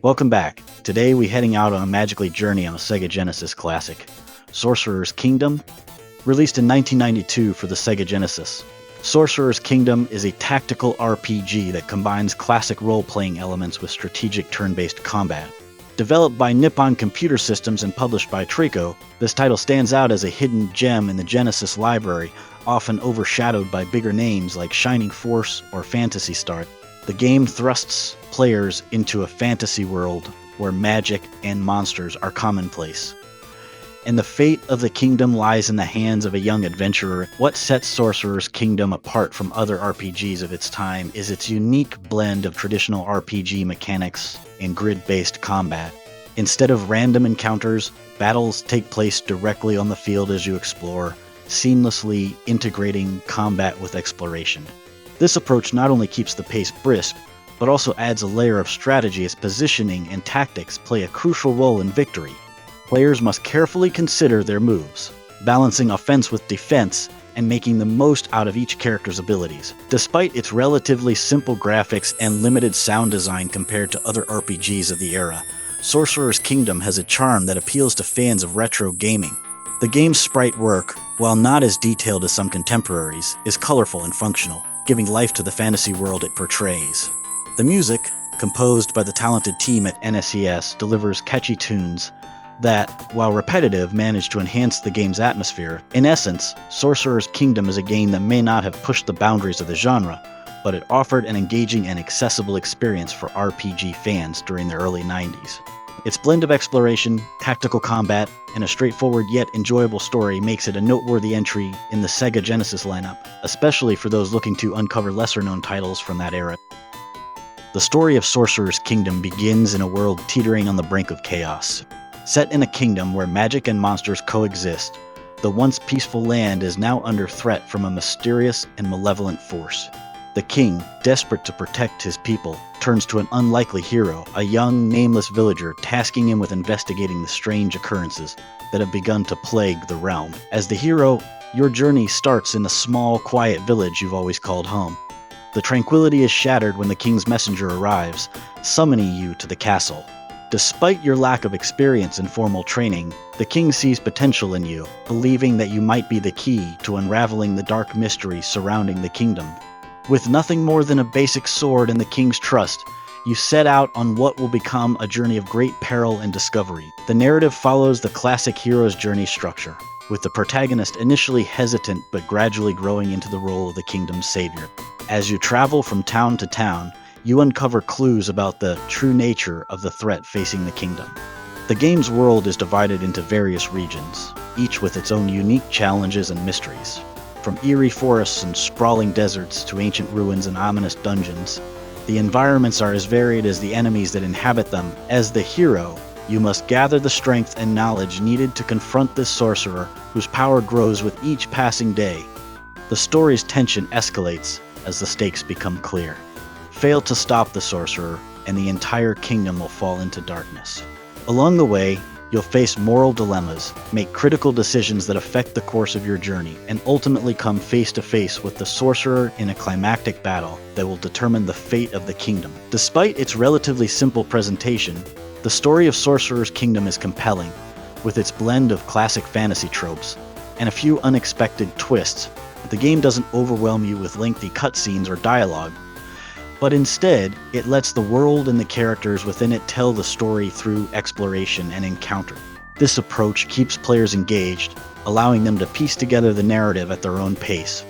Welcome back. Today we heading out on a magically journey on a Sega Genesis classic, Sorcerer's Kingdom, released in 1992 for the Sega Genesis. Sorcerer's Kingdom is a tactical RPG that combines classic role-playing elements with strategic turn-based combat. Developed by Nippon Computer Systems and published by Treco, this title stands out as a hidden gem in the Genesis library, often overshadowed by bigger names like Shining Force or Phantasy Star. The game thrusts players into a fantasy world where magic and monsters are commonplace. And the fate of the kingdom lies in the hands of a young adventurer. What sets Sorcerer's Kingdom apart from other RPGs of its time is its unique blend of traditional RPG mechanics and grid-based combat. Instead of random encounters, battles take place directly on the field as you explore, seamlessly integrating combat with exploration. This approach not only keeps the pace brisk, but also adds a layer of strategy as positioning and tactics play a crucial role in victory. Players must carefully consider their moves, balancing offense with defense and making the most out of each character's abilities. Despite its relatively simple graphics and limited sound design compared to other RPGs of the era, Sorcerer's Kingdom has a charm that appeals to fans of retro gaming. The game's sprite work, while not as detailed as some contemporaries, is colorful and functional, giving life to the fantasy world it portrays. The music, composed by the talented team at NSES, delivers catchy tunes that, while repetitive, manage to enhance the game's atmosphere. In essence, Sorcerer's Kingdom is a game that may not have pushed the boundaries of the genre, but it offered an engaging and accessible experience for RPG fans during the early 90s. Its blend of exploration, tactical combat, and a straightforward yet enjoyable story makes it a noteworthy entry in the Sega Genesis lineup, especially for those looking to uncover lesser-known titles from that era. The story of Sorcerer's Kingdom begins in a world teetering on the brink of chaos. Set in a kingdom where magic and monsters coexist, the once peaceful land is now under threat from a mysterious and malevolent force. The king, desperate to protect his people, turns to an unlikely hero, a young, nameless villager, tasking him with investigating the strange occurrences that have begun to plague the realm. As the hero, your journey starts in the small, quiet village you've always called home. The tranquility is shattered when the king's messenger arrives, summoning you to the castle. Despite your lack of experience and formal training, the king sees potential in you, believing that you might be the key to unraveling the dark mysteries surrounding the kingdom. With nothing more than a basic sword and the king's trust, you set out on what will become a journey of great peril and discovery. The narrative follows the classic hero's journey structure, with the protagonist initially hesitant but gradually growing into the role of the kingdom's savior. As you travel from town to town, you uncover clues about the true nature of the threat facing the kingdom. The game's world is divided into various regions, each with its own unique challenges and mysteries. From eerie forests and sprawling deserts to ancient ruins and ominous dungeons, the environments are as varied as the enemies that inhabit them. As the hero, you must gather the strength and knowledge needed to confront this sorcerer whose power grows with each passing day. The story's tension escalates as the stakes become clear. Fail to stop the sorcerer, and the entire kingdom will fall into darkness. Along the way, you'll face moral dilemmas, make critical decisions that affect the course of your journey, and ultimately come face to face with the sorcerer in a climactic battle that will determine the fate of the kingdom. Despite its relatively simple presentation, the story of Sorcerer's Kingdom is compelling, with its blend of classic fantasy tropes and a few unexpected twists. The game doesn't overwhelm you with lengthy cutscenes or dialogue, but instead, it lets the world and the characters within it tell the story through exploration and encounter. This approach keeps players engaged, allowing them to piece together the narrative at their own pace.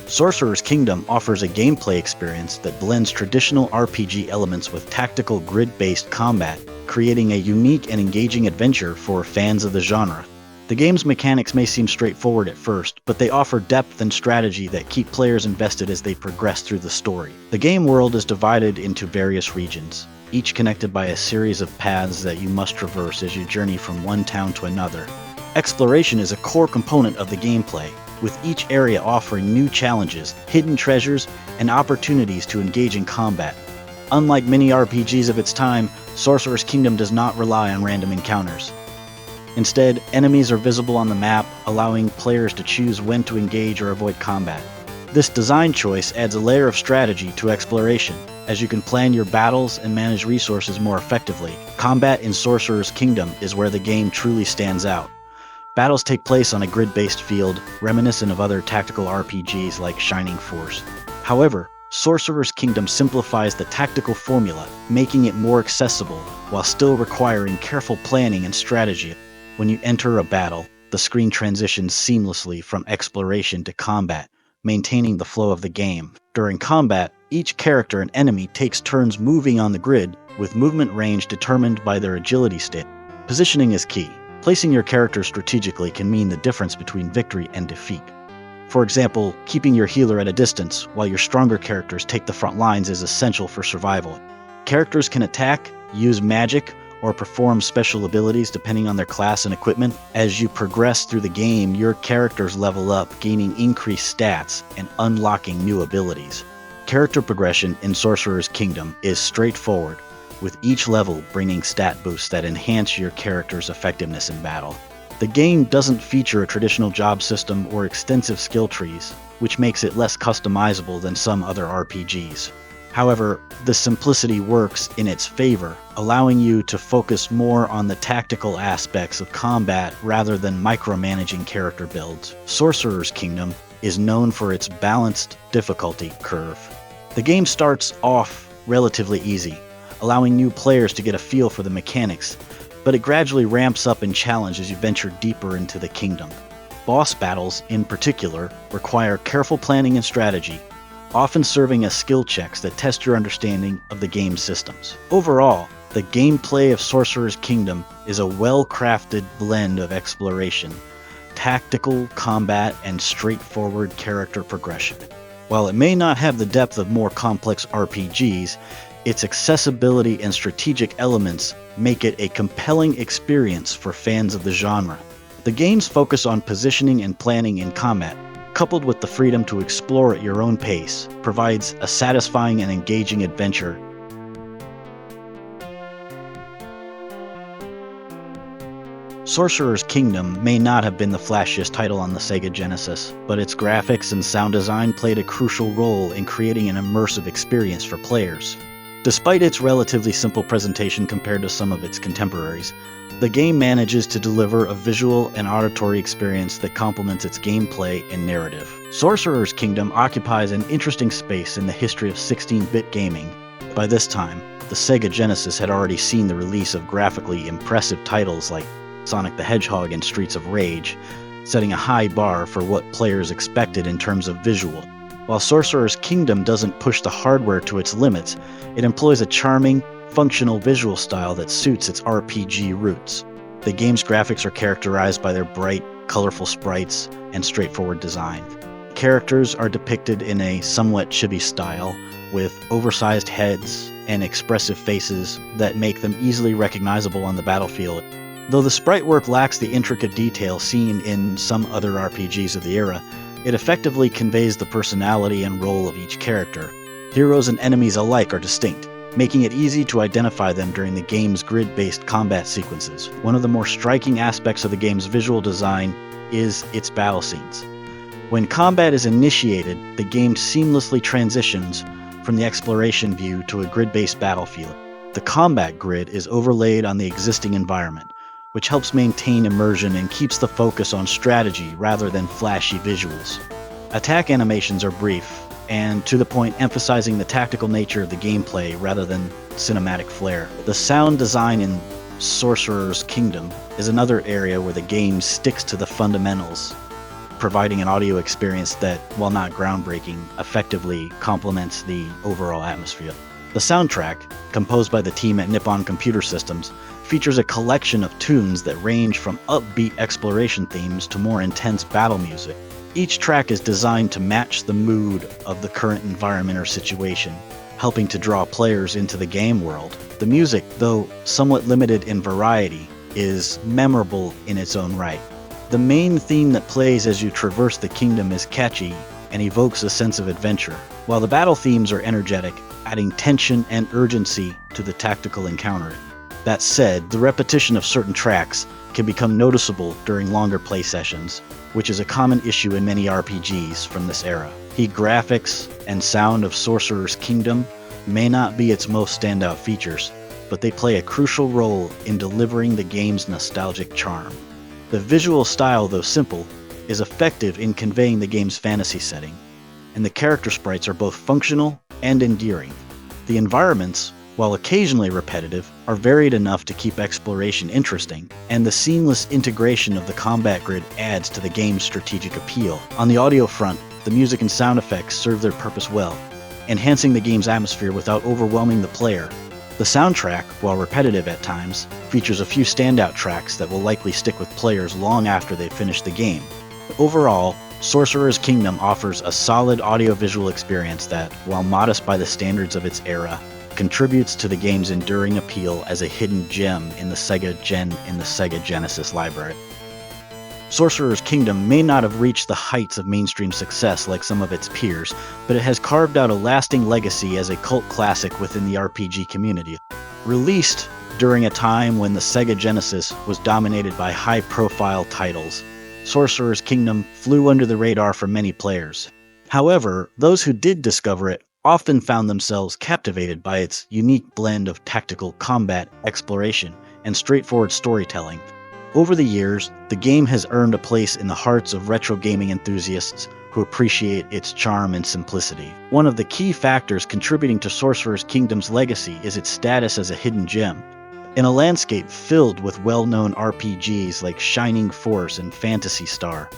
Sorcerer's Kingdom offers a gameplay experience that blends traditional RPG elements with tactical grid-based combat, creating a unique and engaging adventure for fans of the genre. The game's mechanics may seem straightforward at first, but they offer depth and strategy that keep players invested as they progress through the story. The game world is divided into various regions, each connected by a series of paths that you must traverse as you journey from one town to another. Exploration is a core component of the gameplay, with each area offering new challenges, hidden treasures, and opportunities to engage in combat. Unlike many RPGs of its time, Sorcerer's Kingdom does not rely on random encounters. Instead, enemies are visible on the map, allowing players to choose when to engage or avoid combat. This design choice adds a layer of strategy to exploration, as you can plan your battles and manage resources more effectively. Combat in Sorcerer's Kingdom is where the game truly stands out. Battles take place on a grid-based field, reminiscent of other tactical RPGs like Shining Force. However, Sorcerer's Kingdom simplifies the tactical formula, making it more accessible while still requiring careful planning and strategy. When you enter a battle, the screen transitions seamlessly from exploration to combat, maintaining the flow of the game. During combat, each character and enemy takes turns moving on the grid, with movement range determined by their agility state. Positioning is key. Placing your character strategically can mean the difference between victory and defeat. For example, keeping your healer at a distance while your stronger characters take the front lines is essential for survival. Characters can attack, use magic, or perform special abilities depending on their class and equipment. As you progress through the game, your characters level up, gaining increased stats and unlocking new abilities. Character progression in Sorcerer's Kingdom is straightforward, with each level bringing stat boosts that enhance your character's effectiveness in battle. The game doesn't feature a traditional job system or extensive skill trees, which makes it less customizable than some other RPGs. However, the simplicity works in its favor, allowing you to focus more on the tactical aspects of combat rather than micromanaging character builds. Sorcerer's Kingdom is known for its balanced difficulty curve. The game starts off relatively easy, allowing new players to get a feel for the mechanics, but it gradually ramps up in challenge as you venture deeper into the kingdom. Boss battles, in particular, require careful planning and strategy, often serving as skill checks that test your understanding of the game's systems. Overall, the gameplay of Sorcerer's Kingdom is a well-crafted blend of exploration, tactical combat, and straightforward character progression. While it may not have the depth of more complex RPGs, its accessibility and strategic elements make it a compelling experience for fans of the genre. The game's focus on positioning and planning in combat, coupled with the freedom to explore at your own pace, provides a satisfying and engaging adventure. Sorcerer's Kingdom may not have been the flashiest title on the Sega Genesis, but its graphics and sound design played a crucial role in creating an immersive experience for players. Despite its relatively simple presentation compared to some of its contemporaries, the game manages to deliver a visual and auditory experience that complements its gameplay and narrative. Sorcerer's Kingdom occupies an interesting space in the history of 16-bit gaming. By this time, the Sega Genesis had already seen the release of graphically impressive titles like Sonic the Hedgehog and Streets of Rage, setting a high bar for what players expected in terms of visual. While Sorcerer's Kingdom doesn't push the hardware to its limits, it employs a charming, functional visual style that suits its RPG roots. The game's graphics are characterized by their bright, colorful sprites and straightforward design. Characters are depicted in a somewhat chibi style, with oversized heads and expressive faces that make them easily recognizable on the battlefield. Though the sprite work lacks the intricate detail seen in some other RPGs of the era, it effectively conveys the personality and role of each character. Heroes and enemies alike are distinct, making it easy to identify them during the game's grid-based combat sequences. One of the more striking aspects of the game's visual design is its battle scenes. When combat is initiated, the game seamlessly transitions from the exploration view to a grid-based battlefield. The combat grid is overlaid on the existing environment, which helps maintain immersion and keeps the focus on strategy rather than flashy visuals. Attack animations are brief and to the point, emphasizing the tactical nature of the gameplay rather than cinematic flair. The sound design in Sorcerer's Kingdom is another area where the game sticks to the fundamentals, providing an audio experience that, while not groundbreaking, effectively complements the overall atmosphere. The soundtrack, composed by the team at Nippon Computer Systems, features a collection of tunes that range from upbeat exploration themes to more intense battle music. Each track is designed to match the mood of the current environment or situation, helping to draw players into the game world. The music, though somewhat limited in variety, is memorable in its own right. The main theme that plays as you traverse the kingdom is catchy and evokes a sense of adventure, while the battle themes are energetic, adding tension and urgency to the tactical encounter. That said, the repetition of certain tracks can become noticeable during longer play sessions, which is a common issue in many RPGs from this era. The graphics and sound of Sorcerer's Kingdom may not be its most standout features, but they play a crucial role in delivering the game's nostalgic charm. The visual style, though simple, is effective in conveying the game's fantasy setting, and the character sprites are both functional and endearing. The environments, while occasionally repetitive, are varied enough to keep exploration interesting, and the seamless integration of the combat grid adds to the game's strategic appeal. On the audio front, the music and sound effects serve their purpose well, enhancing the game's atmosphere without overwhelming the player. The soundtrack, while repetitive at times, features a few standout tracks that will likely stick with players long after they've finished the game. Overall, Sorcerer's Kingdom offers a solid audiovisual experience that, while modest by the standards of its era, contributes to the game's enduring appeal as a hidden gem in the Sega Genesis library. Sorcerer's Kingdom may not have reached the heights of mainstream success like some of its peers, but it has carved out a lasting legacy as a cult classic within the RPG community. Released during a time when the Sega Genesis was dominated by high-profile titles, Sorcerer's Kingdom flew under the radar for many players. However, those who did discover it often found themselves captivated by its unique blend of tactical combat, exploration, and straightforward storytelling. Over the years, the game has earned a place in the hearts of retro gaming enthusiasts who appreciate its charm and simplicity. One of the key factors contributing to Sorcerer's Kingdom's legacy is its status as a hidden gem. In a landscape filled with well-known RPGs like Shining Force and Phantasy Star,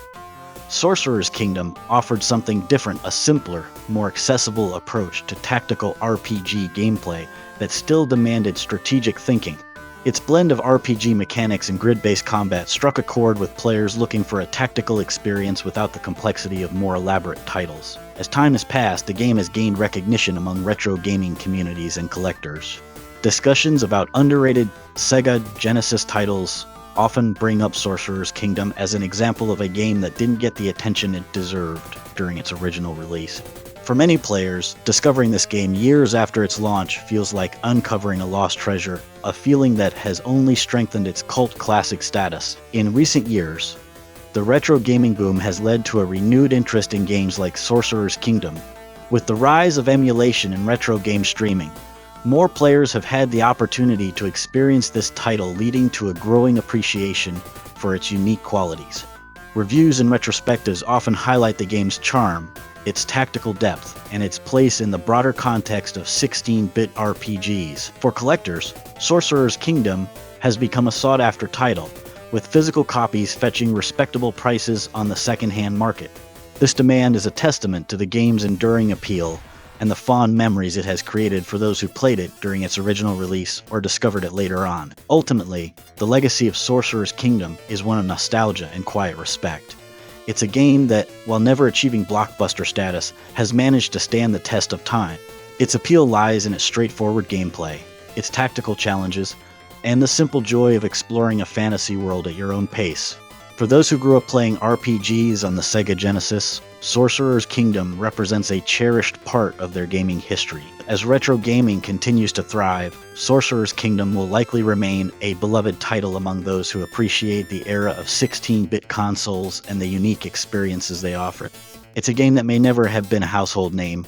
Sorcerer's Kingdom offered something different, a simpler, more accessible approach to tactical RPG gameplay that still demanded strategic thinking. Its blend of RPG mechanics and grid-based combat struck a chord with players looking for a tactical experience without the complexity of more elaborate titles. As time has passed, the game has gained recognition among retro gaming communities and collectors. Discussions about underrated Sega Genesis titles often bring up Sorcerer's Kingdom as an example of a game that didn't get the attention it deserved during its original release. For many players, discovering this game years after its launch feels like uncovering a lost treasure, a feeling that has only strengthened its cult classic status. In recent years, the retro gaming boom has led to a renewed interest in games like Sorcerer's Kingdom. With the rise of emulation and retro game streaming, more players have had the opportunity to experience this title, leading to a growing appreciation for its unique qualities. Reviews and retrospectives often highlight the game's charm, its tactical depth, and its place in the broader context of 16-bit RPGs. For collectors, Sorcerer's Kingdom has become a sought-after title, with physical copies fetching respectable prices on the second-hand market. This demand is a testament to the game's enduring appeal and the fond memories it has created for those who played it during its original release or discovered it later on. Ultimately, the legacy of Sorcerer's Kingdom is one of nostalgia and quiet respect. It's a game that, while never achieving blockbuster status, has managed to stand the test of time. Its appeal lies in its straightforward gameplay, its tactical challenges, and the simple joy of exploring a fantasy world at your own pace. For those who grew up playing RPGs on the Sega Genesis, Sorcerer's Kingdom represents a cherished part of their gaming history. As retro gaming continues to thrive, Sorcerer's Kingdom will likely remain a beloved title among those who appreciate the era of 16-bit consoles and the unique experiences they offer. It's a game that may never have been a household name,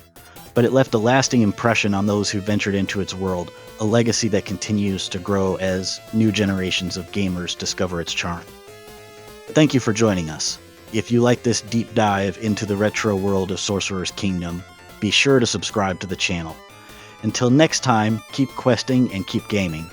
but it left a lasting impression on those who ventured into its world, a legacy that continues to grow as new generations of gamers discover its charm. Thank you for joining us. If you like this deep dive into the retro world of Sorcerer's Kingdom, be sure to subscribe to the channel. Until next time, keep questing and keep gaming.